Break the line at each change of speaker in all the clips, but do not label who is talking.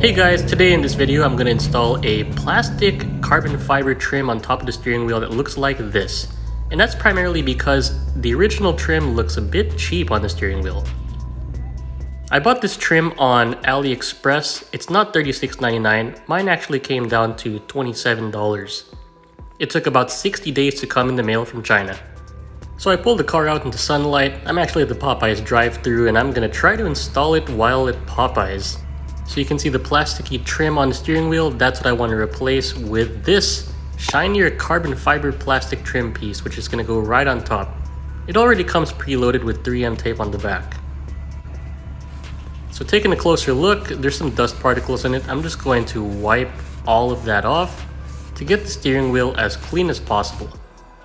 Hey guys, today in this video I'm going to install a plastic carbon fiber trim on top of the steering wheel that looks like this. And that's primarily because the original trim looks a bit cheap on the steering wheel. I bought this trim on AliExpress. It's not $36.99. Mine actually came down to $27. It took about 60 days to come in the mail from China. So I pulled the car out into sunlight. I'm actually at the Popeyes drive-thru and I'm going to try to install it while at Popeyes. So you can see the plasticky trim on the steering wheel. That's what I want to replace with this shinier carbon fiber plastic trim piece, which is going to go right on top. It already comes preloaded with 3M tape on the back. So taking a closer look, there's some dust particles in it. I'm just going to wipe all of that off to get the steering wheel as clean as possible.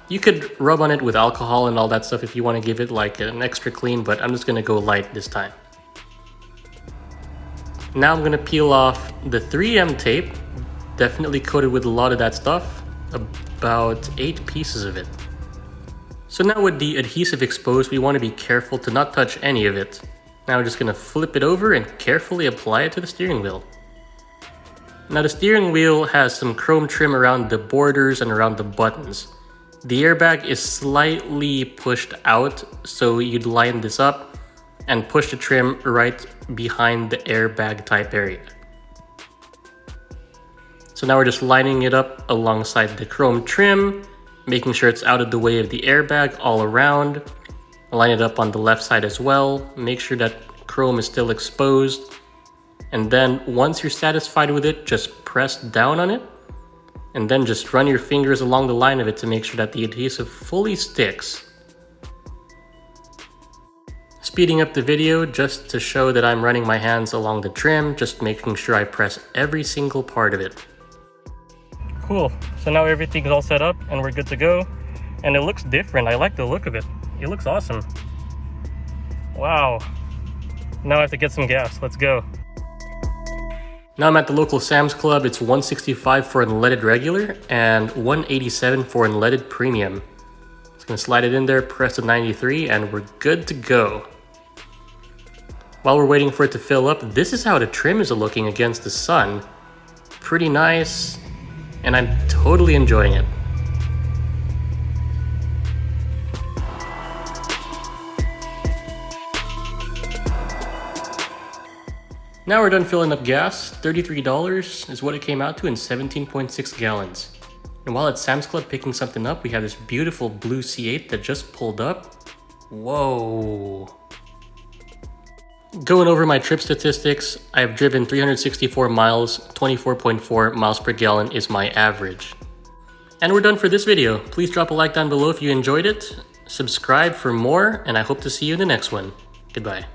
You could rub on it with alcohol and all that stuff if you want to give it like an extra clean, but I'm just going to go light this time. Now I'm going to peel off the 3M tape, definitely coated with a lot of that stuff, about 8 pieces of it. So now with the adhesive exposed, we want to be careful to not touch any of it. Now we're just going to flip it over and carefully apply it to the steering wheel. Now the steering wheel has some chrome trim around the borders and around the buttons. The airbag is slightly pushed out, so you'd line this up and push the trim right behind the airbag type area. So now we're just lining it up alongside the chrome trim, making sure it's out of the way of the airbag all around. Line it up on the left side as well. Make sure that chrome is still exposed. And then once you're satisfied with it, just press down on it. And then just run your fingers along the line of it to make sure that the adhesive fully sticks. Speeding up the video just to show that I'm running my hands along the trim, just making sure I press every single part of it. Cool, so now everything's all set up and we're good to go. And it looks different, I like the look of it. It looks awesome. Wow. Now I have to get some gas, let's go. Now I'm at the local Sam's Club. It's $165 for unleaded regular and $187 for unleaded premium. Just gonna slide it in there, press the 93, and we're good to go. While we're waiting for it to fill up, this is how the trim is looking against the sun. Pretty nice, and I'm totally enjoying it. Now we're done filling up gas. $33 is what it came out to in 17.6 gallons. And while at Sam's Club picking something up, we have this beautiful blue C8 that just pulled up. Whoa. Going over my trip statistics, I've driven 364 miles, 24.4 miles per gallon is my average. And we're done for this video. Please drop a like down below if you enjoyed it, subscribe for more, and I hope to see you in the next one. Goodbye.